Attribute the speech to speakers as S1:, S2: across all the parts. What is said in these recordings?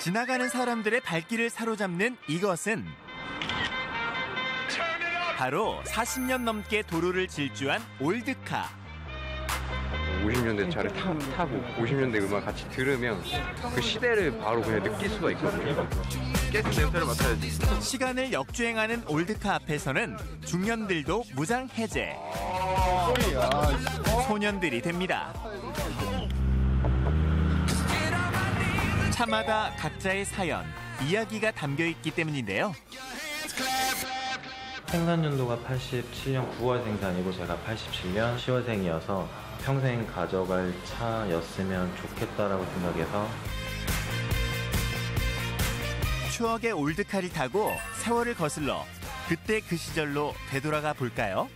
S1: 지나가는 사람들의 발길을 사로잡는 이것은 바로 40년 넘게 도로를 질주한 올드카.
S2: 50년대 차를 타고 50년대 음악 같이 들으면 그 시대를 바로 그냥 느낄 수가 있거든요. 깨끗 냄새를 맡아야지.
S1: 시간을 역주행하는 올드카 앞에서는 중년들도 무장 해제. 소년들이 됩니다. 차마다 각자의 사연, 이야기가 담겨 있기 때문인데요.
S3: 생산연도가 87년 9월 생산이고 제가 87년 10월생이어서 평생 가져갈 차였으면 좋겠다라고 생각해서
S1: 추억의 올드카를 타고 세월을 거슬러 그때 그 시절로 되돌아가 볼까요?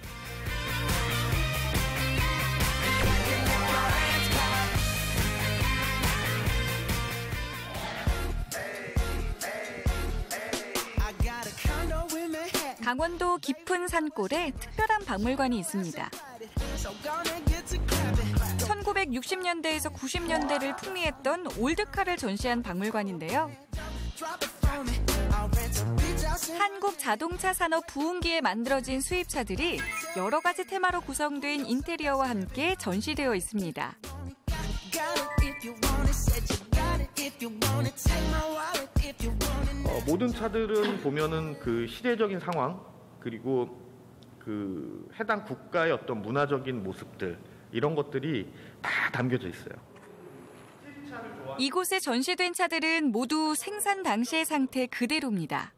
S4: 강원도 깊은 산골에 특별한 박물관이 있습니다. 1960년대에서 90년대를 풍미했던 올드카를 전시한 박물관인데요. 한국 자동차 산업 부흥기에 만들어진 수입차들이 여러 가지 테마로 구성된 인테리어와 함께 전시되어 있습니다.
S5: 모든 차들은 보면은 그 시대적인 상황 그리고 그 해당 국가의 어떤 문화적인 모습들 이런 것들이 다 담겨져 있어요.
S4: 이곳에 전시된 차들은 모두 생산 당시의 상태 그대로입니다.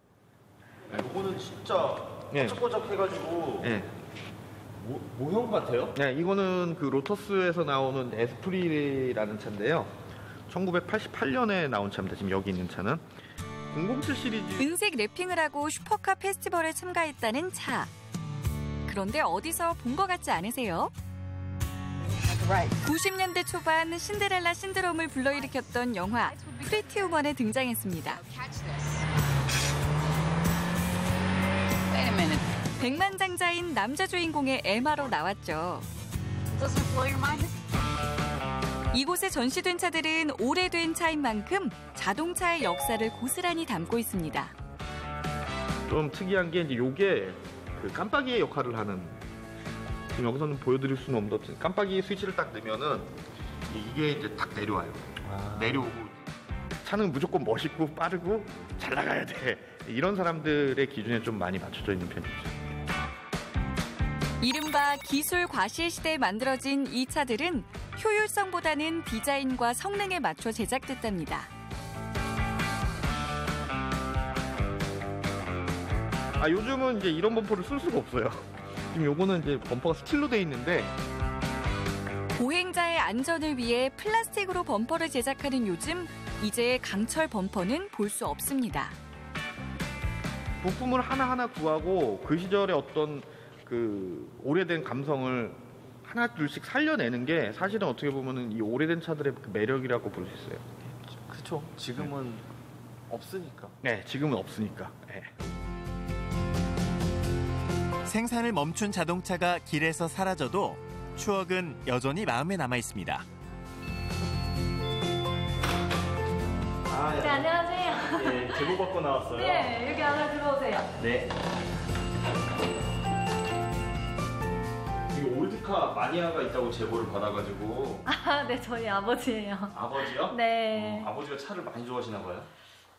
S6: 이거는 진짜 뽀짝뽀짝해가지고 모형 같아요?
S5: 네, 이거는 그 로터스에서 나오는 에스프리라는 차인데요. 1988년에 나온 차입니다. 지금 여기 있는 차는 007 시리즈.
S4: 은색 랩핑을 하고 슈퍼카 페스티벌에 참가했다는 차. 그런데 어디서 본 것 같지 않으세요? 90년대 초반 신데렐라 신드롬을 불러일으켰던 영화 프리티 우먼에 등장했습니다. 백만장자인 남자 주인공의 에마로 나왔죠. 이곳에 전시된 차들은 오래된 차인 만큼 자동차의 역사를 고스란히 담고 있습니다.
S5: 좀 특이한 게 이제 요게 그 깜빡이의 역할을 하는, 지금 여기서는 보여드릴 수는 없는데 깜빡이 스위치를 딱 넣으면은 이게 이제 딱 내려와요. 내려오고 차는 무조건 멋있고 빠르고 잘 나가야 돼. 이런 사람들의 기준에 좀 많이 맞춰져 있는 편이죠.
S4: 이른바 기술 과실 시대에 만들어진 이 차들은 효율성보다는 디자인과 성능에 맞춰 제작됐답니다.
S5: 요즘은 이제 이런 범퍼를 쓸 수가 없어요. 지금 요거는 이제 범퍼가 스틸로 돼 있는데
S4: 보행자의 안전을 위해 플라스틱으로 범퍼를 제작하는 요즘, 이제 강철 범퍼는 볼 수 없습니다.
S5: 부품을 하나하나 구하고 그 시절의 어떤 그 오래된 감성을 하나 둘씩 살려내는 게 사실은 어떻게 보면은 이 오래된 차들의 그 매력이라고 볼 수 있어요.
S6: 그렇죠. 지금은 없으니까.
S5: 네, 지금은 없으니까. 네.
S1: 생산을 멈춘 자동차가 길에서 사라져도 추억은 여전히 마음에 남아 있습니다.
S7: 네, 안녕하세요.
S6: 네, 제보 받고 나왔어요.
S7: 네, 여기 안에 들어오세요.
S6: 네. 이거 올드카 마니아가 있다고 제보를 받아가지고.
S7: 네, 저희 아버지예요.
S6: 아버지요?
S7: 네.
S6: 아버지가 차를 많이 좋아하시나 봐요?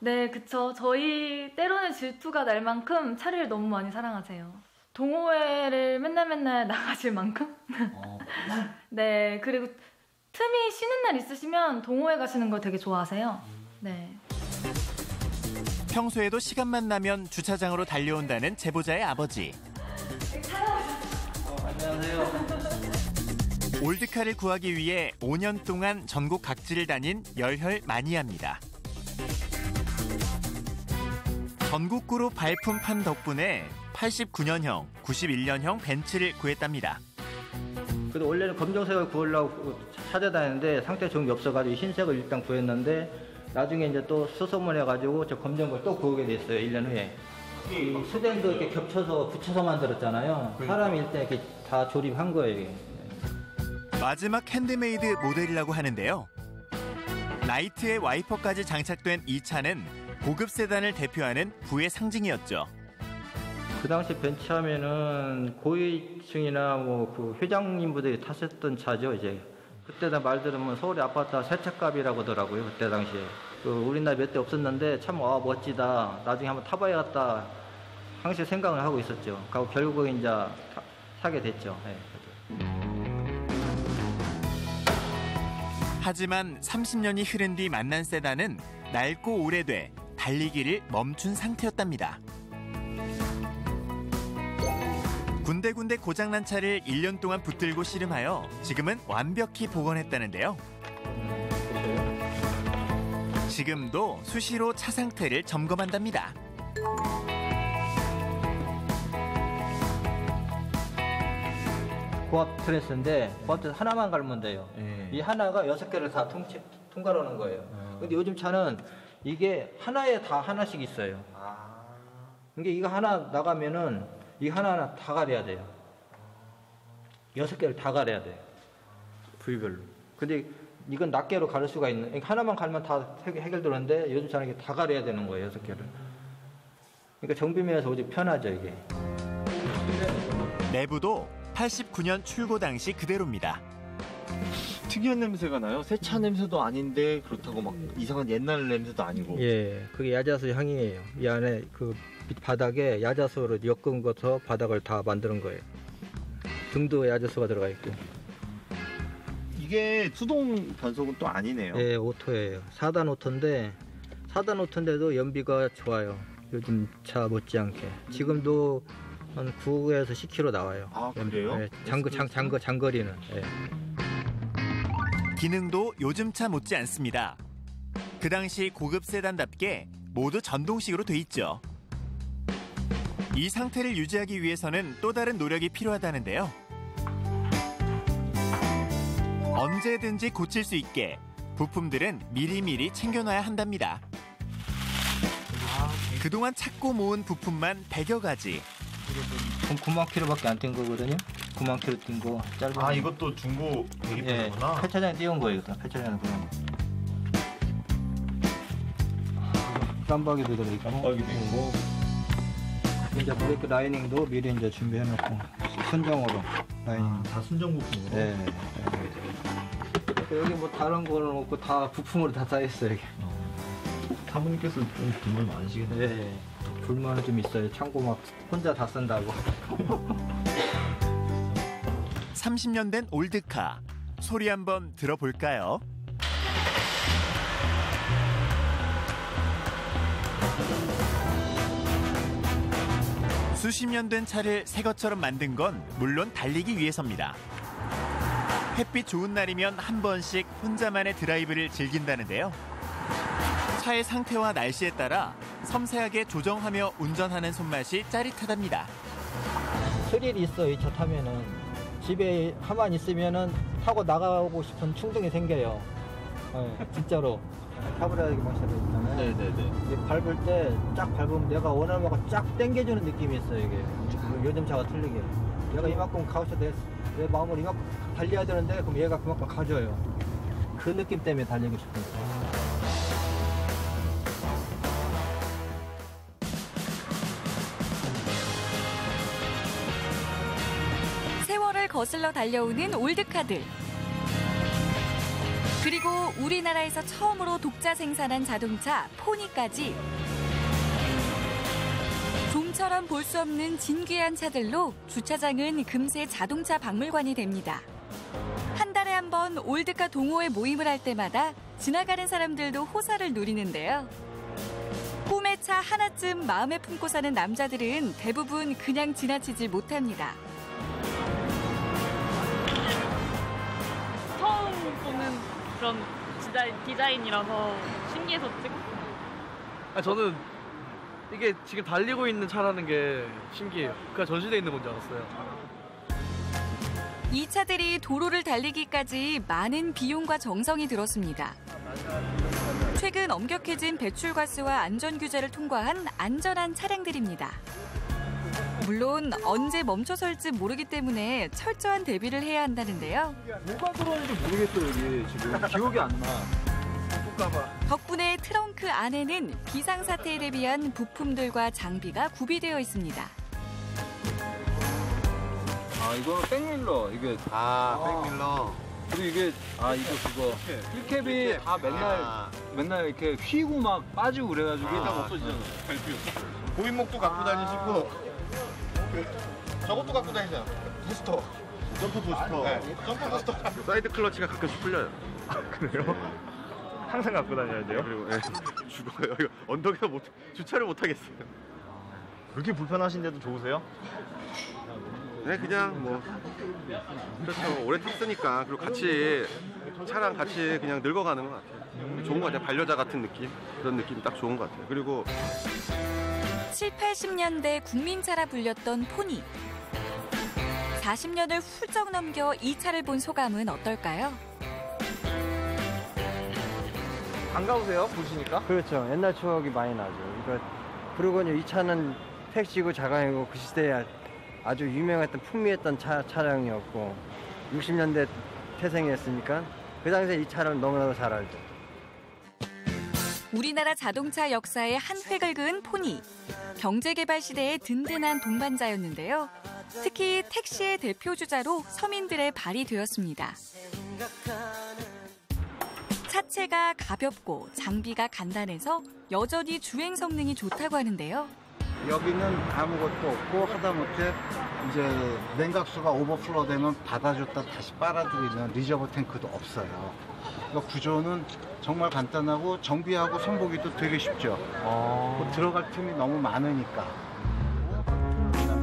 S7: 네, 그쵸. 저희 때로는 질투가 날 만큼 차를 너무 많이 사랑하세요. 동호회를 맨날 나가실 만큼? 네, 그리고 틈이 쉬는 날 있으시면 동호회 가시는 거 되게 좋아하세요. 네.
S1: 평소에도 시간만 나면 주차장으로 달려온다는 제보자의 아버지.
S6: 안녕하세요.
S1: 올드카를 구하기 위해 5년 동안 전국 각지를 다닌 열혈 마니아입니다. 전국구로 발품판 덕분에 89년형, 91년형 벤츠를 구했답니다.
S8: 그래도 원래는 검정색을 구하려고 찾아다녔는데 상태 좋은 게 없어가지고 흰색을 일단 구했는데 나중에 이제 또 수소문해가지고 저 검정 걸 또 구하게 됐어요. 1년 후에. 이 수댕도 이렇게 겹쳐서 붙여서 만들었잖아요. 사람이 일단 이렇게 다 조립한 거예요. 이게.
S1: 마지막 핸드메이드 모델이라고 하는데요. 라이트에 와이퍼까지 장착된 이 차는 고급 세단을 대표하는 부의 상징이었죠.
S8: 그 당시 벤츠하면은 고위층이나 뭐 그 회장님분들이 타셨던 차죠. 이제 그때다 말 들으면 서울의 아파트 세 채값이라고 하더라고요. 그때 당시에 그 우리나라 몇 대 없었는데 참 멋지다. 나중에 한번 타봐야겠다. 항상 생각을 하고 있었죠. 그리고 결국에 이제 사게 됐죠. 네.
S1: 하지만 30년이 흐른 뒤 만난 세단은 낡고 오래돼 달리기를 멈춘 상태였답니다. 군데군데 고장난 차를 1년 동안 붙들고 씨름하여 지금은 완벽히 복원했다는데요. 지금도 수시로 차 상태를 점검한답니다.
S8: 고압 트랜스인데 고압 트랜스 하나만 갈면 돼요. 이 하나가 6개를 다 통과하는 거예요. 근데 요즘 차는 이게 하나에 다 하나씩 있어요. 그러니까 이거 하나 나가면은 이 하나하나 다 가려야 돼요. 6개를 다 가려야 돼요. 부위별로. 근데 이건 낱개로 가를 수가 있는, 그러니까 하나만 갈면 다 해결되는데 요즘 차는 이게 다 가려야 되는 거예요, 6개를. 그러니까 정비면에서 오직 편하죠, 이게.
S1: 내부도 89년 출고 당시 그대로입니다.
S6: 특이한 냄새가 나요. 새 차 냄새도 아닌데 그렇다고 막 이상한 옛날 냄새도 아니고.
S8: 예, 그게 야자수 향이에요. 이 안에 그 바닥에 야자수로 엮은 것서 바닥을 다 만드는 거예요. 등도 야자수가 들어가 있고.
S6: 이게 수동 변속은 또 아니네요.
S8: 예, 오토예요. 4단 오토인데 4단 오토인데도 연비가 좋아요. 요즘 차 못지않게. 지금도 한 9에서 10km 나와요.
S6: 아, 그래요?
S8: 예, 장거리는. 예.
S1: 기능도 요즘 차 못지 않습니다. 그 당시 고급 세단답게 모두 전동식으로 돼 있죠. 이 상태를 유지하기 위해서는 또 다른 노력이 필요하다는데요. 언제든지 고칠 수 있게 부품들은 미리미리 챙겨놔야 한답니다. 그동안 찾고 모은 부품만 100여 가지.
S8: 그럼 9만 킬로밖에 안 뛴 거거든요. 9만 킬로 뛴 거 짧은.
S6: 아, 이것도 중고 대기표구나.
S8: 예, 폐차장에 띄운 거예요. 이것도 폐차장에 그냥. 깜박이도 들어있고.
S6: 깜박이도 있고.
S8: 이제 브레이크 라이닝도 미리 이제 준비해놓고 순정으로 라이닝.
S6: 다 순정 부품으로.
S8: 네. 여기 뭐 다른 거는 없고 다 부품으로 다 쌓였어요. 여기.
S6: 사모님께서 좀 불만 많으시겠네요.
S8: 네. 불만은 좀 있어요. 창고 막 혼자 다 쓴다고.
S1: 30년 된 올드카. 소리 한번 들어볼까요? 수십 년 된 차를 새 것처럼 만든 건 물론 달리기 위해서입니다. 햇빛 좋은 날이면 한 번씩 혼자만의 드라이브를 즐긴다는데요. 차의 상태와 날씨에 따라 섬세하게 조정하며 운전하는 손맛이 짜릿하답니다.
S8: 스릴이 있어. 이 차 타면은 집에 가만히 있으면은 타고 나가고 싶은 충동이 생겨요. 네, 진짜로. 카브라기 마셔도 있잖아요.
S6: 네네네.
S8: 밟을 때 쫙 밟으면 내가 원하는 거가 쫙 당겨주는 느낌이 있어요. 이게 요즘 차가 틀리게. 내가 이만큼 가서 내 마음을 이만큼 달려야 되는데 그럼 얘가 그만큼 가져요. 그 느낌 때문에 달리고 싶어요.
S4: 세월을 거슬러 달려오는 올드카들. 그리고 우리나라에서 처음으로 독자 생산한 자동차 포니까지. 좀처럼 볼 수 없는 진귀한 차들로 주차장은 금세 자동차 박물관이 됩니다. 한 달에 한 번 올드카 동호회 모임을 할 때마다 지나가는 사람들도 호사를 누리는데요. 꿈의 차 하나쯤 마음에 품고 사는 남자들은 대부분 그냥 지나치질 못합니다.
S9: 처음 보는 그런 디자인이라서 신기해서 찍었어요.
S10: 저는 이게 지금 달리고 있는 차라는 게 신기해요. 그냥 전시되어 있는 건 줄 알았어요.
S4: 이 차들이 도로를 달리기까지 많은 비용과 정성이 들었습니다. 최근 엄격해진 배출가스와 안전규제를 통과한 안전한 차량들입니다. 물론 언제 멈춰설지 모르기 때문에 철저한 대비를 해야 한다는데요.
S10: 뭐가 들어오는지 모르겠어요, 여기 지금. 기억이 안 나.
S4: 덕분에 트렁크 안에는 비상사태에 대비한 부품들과 장비가 구비되어 있습니다.
S11: 아, 이거는 백밀러. 이게
S12: 백밀러.
S11: 그리고 이게 이거 그거 힐캡이 다 맨날 이렇게 휘고 막 빠지고 그래가지고
S5: 다 없어지잖아. 고인목도 갖고 다니시고 저것도 갖고 다니잖아. 부스터. 점프 부스터. 네. 점프 부스터. 사이드 클러치가 가끔씩 풀려요.
S13: 그래요? 항상 갖고 다녀야 돼요?
S5: 그리고 죽어요. 이거 언덕에서 주차를 못 하겠어요.
S13: 그렇게 불편하신데도 좋으세요?
S12: 네, 그냥 뭐 그렇죠. 오래 탔으니까 그리고 같이 차랑 같이 그냥 늙어가는 것 같아요. 좋은 것 같아요. 반려자 같은 느낌, 그런 느낌이 딱 좋은 것 같아요. 그리고
S4: 7, 80년대 국민차라 불렸던 포니. 40년을 훌쩍 넘겨 이 차를 본 소감은 어떨까요?
S10: 반가우세요? 보시니까?
S14: 그렇죠. 옛날 추억이 많이 나죠. 그리고 이 차는 택시고 자가이고 그 시대에 아주 유명했던 풍미했던 차량이었고 60년대 태생이었으니까 그 당시에 이 차를 너무나도 잘 알죠.
S4: 우리나라 자동차 역사의 한 획을 그은 포니. 경제개발 시대의 든든한 동반자였는데요. 특히 택시의 대표주자로 서민들의 발이 되었습니다. 차체가 가볍고 장비가 간단해서 여전히 주행 성능이 좋다고 하는데요.
S15: 여기는 아무것도 없고 하다못해 이제 냉각수가 오버플로 되면 받아줬다 다시 빨아들이는 리저버 탱크도 없어요. 그러니까 구조는 정말 간단하고 정비하고 손보기도 되게 쉽죠. 들어갈 틈이 너무 많으니까.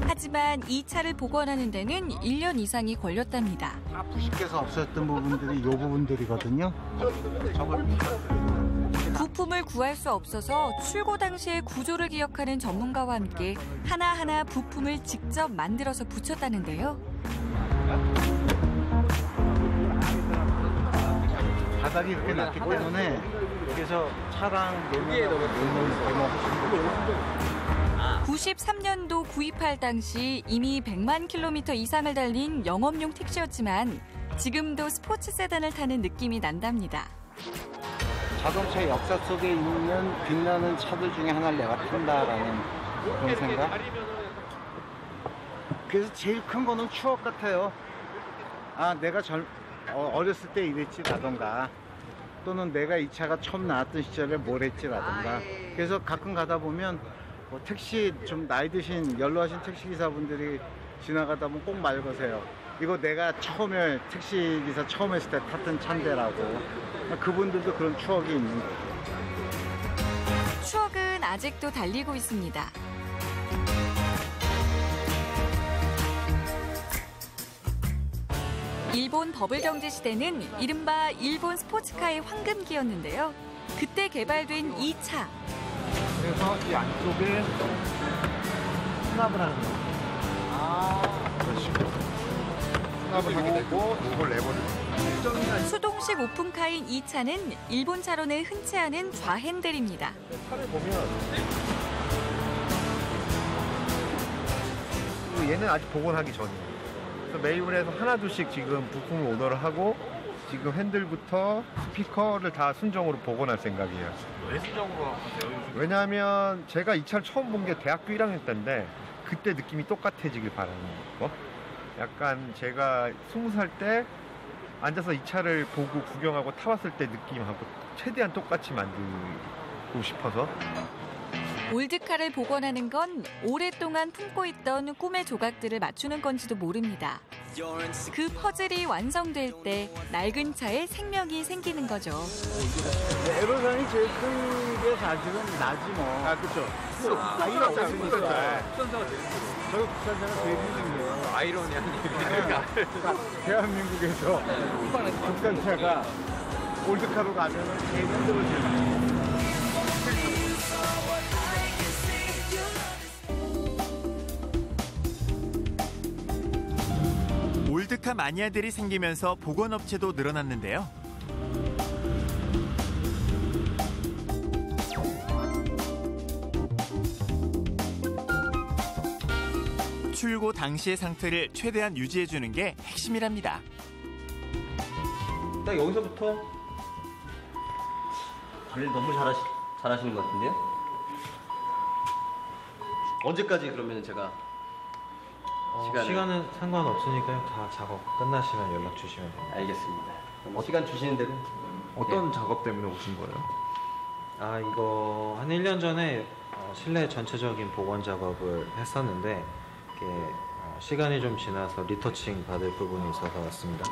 S4: 하지만 이 차를 복원하는 데는 1년 이상이 걸렸답니다.
S15: 부식해서 없었던 부분들이 이 부분들이거든요.
S4: 부품을 구할 수 없어서 출고 당시의 구조를 기억하는 전문가와 함께 하나하나 부품을 직접 만들어서 붙였다는데요.
S15: 바닥이 이렇게 낮기 때문에 여기서 차랑 놀면
S4: 93년도 구입할 당시 이미 100만 킬로미터 이상을 달린 영업용 택시였지만 지금도 스포츠 세단을 타는 느낌이 난답니다.
S15: 자동차 역사 속에 있는 빛나는 차들 중에 하나를 내가 탄다라는 그런 생각. 그래서 제일 큰 거는 추억 같아요. 내가 어렸을 때 이랬지라던가 또는 내가 이 차가 처음 나왔던 시절에 뭘 했지라던가. 그래서 가끔 가다 보면 뭐 택시 좀 나이 드신 연로하신 택시기사분들이 지나가다 보면 꼭 말 거세요. 이거 내가 처음에 택시기사 처음 했을 때 탔던 차인데라고. 그분들도 그런 추억이 있는 거예요.
S4: 추억은 아직도 달리고 있습니다. 일본 버블 경제 시대는 이른바 일본 스포츠카의 황금기였는데요. 그때 개발된 이 차.
S15: 그래서 이 안쪽에 수납을 하는 거예요.
S5: 그런 식으로. 수납을 하게 되고 이걸 내버리고.
S4: 수동식 오픈카인 이 차는 일본 차로는 흔치 않은 좌핸들입니다.
S5: 차를 보면 얘는 아직 복원하기 전이에요. 그래서 매입을 해서 하나둘씩 지금 부품을 오더를 하고 지금 핸들부터 스피커를 다 순정으로 복원할 생각이에요.
S10: 왜 순정으로 하세요?
S5: 왜냐하면 제가 이 차를 처음 본 게 대학교 1학년 때인데 그때 느낌이 똑같아지길 바라는 거. 약간 제가 20살 때 앉아서 이 차를 보고 구경하고 타봤을 때 느낌하고 최대한 똑같이 만들고 싶어서.
S4: 올드카를 복원하는 건 오랫동안 품고 있던 꿈의 조각들을 맞추는 건지도 모릅니다. 그 퍼즐이 완성될 때 낡은 차에 생명이 생기는 거죠.
S15: 에어로상이 제일 큰 게 사실은 나지 뭐.
S5: 그렇죠.
S15: 아이가 없으니까. 저희 국산차가 제일 힘든 거예요.
S2: 아이러니한
S15: 대한민국에서 국산차가 올드카로 가면 제일 힘들어져요.
S1: 올드카 마니아들이 생기면서 복원업체도 늘어났는데요. 출고 당시의 상태를 최대한 유지해주는 게 핵심이랍니다.
S3: 딱 여기서부터
S16: 관리를 너무 잘하시는 것 같은데요? 언제까지 그러면 제가
S3: 시간은 상관없으니까요. 다 작업 끝나시면 연락 주시면 됩니다.
S16: 알겠습니다. 그럼 시간 주시는 대로.
S13: 어떤 작업 때문에 오신 거예요?
S3: 이거 한 1년 전에 실내 전체적인 복원 작업을 했었는데 이게 시간이 좀 지나서 리터칭 받을 부분이 있어서 왔습니다.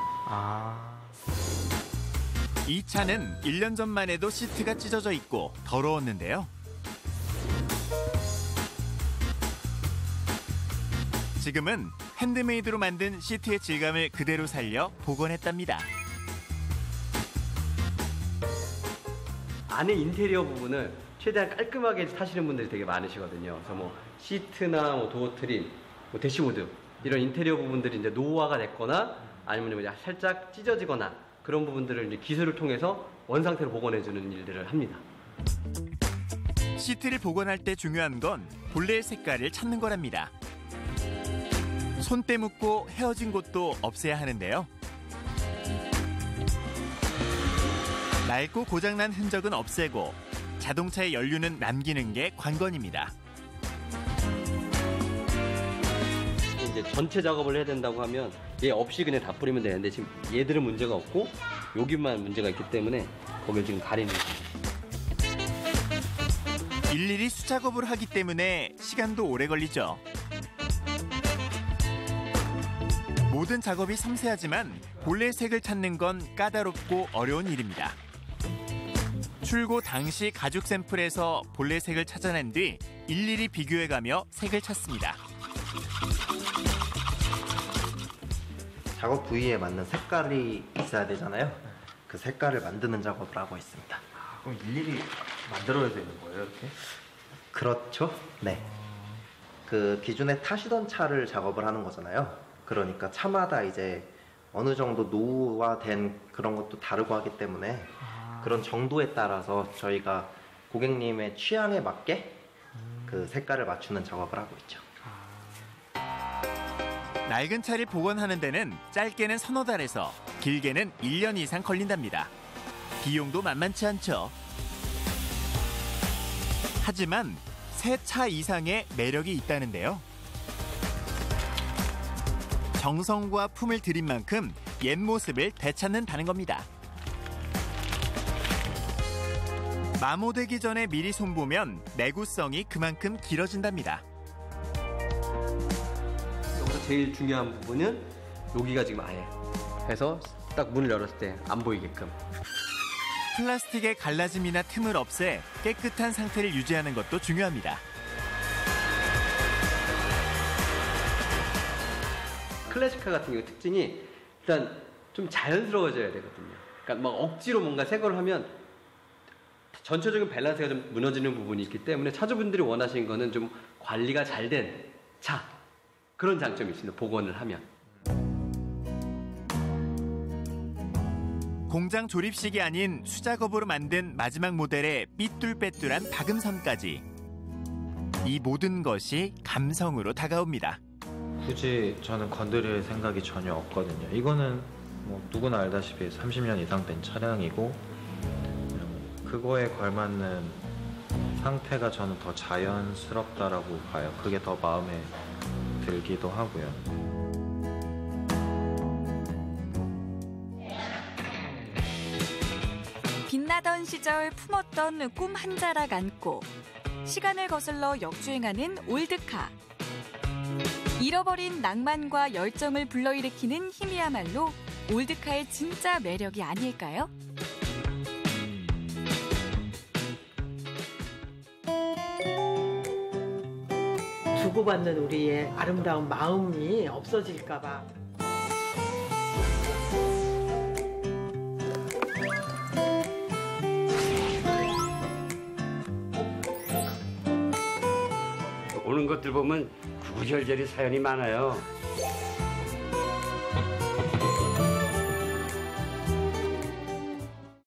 S1: 이 차는 1년 전만 해도 시트가 찢어져 있고 더러웠는데요. 지금은 핸드메이드로 만든 시트의 질감을 그대로 살려 복원했답니다.
S16: 안에 인테리어 부분을 최대한 깔끔하게 사시는 분들이 되게 많으시거든요. 그래서 뭐 시트나 뭐 도어 트림, 뭐 대시보드 이런 인테리어 부분들이 이제 노후화가 됐거나 아니면 이제 살짝 찢어지거나 그런 부분들을 이제 기술을 통해서 원상태로 복원해주는 일들을 합니다.
S1: 시트를 복원할 때 중요한 건 본래의 색깔을 찾는 거랍니다. 손때 묻고 헤어진 곳도 없애야 하는데요. 낡고 고장난 흔적은 없애고 자동차의 연륜은 남기는 게 관건입니다.
S16: 이제 전체 작업을 해야 된다고 하면 얘 없이 그냥 다 뿌리면 되는데 지금 얘들은 문제가 없고 여기만 문제가 있기 때문에 거기를 지금 가리는 거예요.
S1: 일일이 수작업을 하기 때문에 시간도 오래 걸리죠. 모든 작업이 섬세하지만 본래의 색을 찾는 건 까다롭고 어려운 일입니다. 출고 당시 가죽 샘플에서 본래 색을 찾아낸 뒤 일일이 비교해가며 색을 찾습니다.
S17: 작업 부위에 맞는 색깔이 있어야 되잖아요. 그 색깔을 만드는 작업을 하고 있습니다.
S6: 그럼 일일이 만들어야 되는 거예요, 이렇게?
S17: 그렇죠. 네. 그 기존에 타시던 차를 작업을 하는 거잖아요. 그러니까 차마다 이제 어느 정도 노후화된 그런 것도 다르고 하기 때문에 그런 정도에 따라서 저희가 고객님의 취향에 맞게 그 색깔을 맞추는 작업을 하고 있죠.
S1: 낡은 차를 복원하는 데는 짧게는 서너 달에서 길게는 1년 이상 걸린답니다. 비용도 만만치 않죠. 하지만 새 차 이상의 매력이 있다는데요. 정성과 품을 들인 만큼 옛 모습을 되찾는다는 겁니다. 마모되기 전에 미리 손보면 내구성이 그만큼 길어진답니다.
S16: 여기서 제일 중요한 부분은 여기가 지금 아예 해서 딱 문을 열었을 때 안 보이게끔.
S1: 플라스틱의 갈라짐이나 틈을 없애 깨끗한 상태를 유지하는 것도 중요합니다.
S16: 클래식카 같은 경우 특징이 일단 좀 자연스러워져야 되거든요. 그러니까 막 억지로 뭔가 새 걸 하면 전체적인 밸런스가 좀 무너지는 부분이 있기 때문에 차주분들이 원하시는 거는 좀 관리가 잘 된 차. 그런 장점이 있습니다. 복원을 하면.
S1: 공장 조립식이 아닌 수작업으로 만든 마지막 모델의 삐뚤빼뚤한 박음선까지. 이 모든 것이 감성으로 다가옵니다.
S3: 굳이 저는 건드릴 생각이 전혀 없거든요. 이거는 뭐 누구나 알다시피 30년 이상 된 차량이고 그거에 걸맞는 상태가 저는 더 자연스럽다라고 봐요. 그게 더 마음에 들기도 하고요.
S4: 빛나던 시절 품었던 꿈 한 자락 안고 시간을 거슬러 역주행하는 올드카. 잃어버린 낭만과 열정을 불러일으키는 힘이야말로 올드카의 진짜 매력이 아닐까요?
S18: 주고받는 우리의 아름다운 마음이 없어질까 봐.
S19: 오는 것들 보면 구구절절히 사연이 많아요.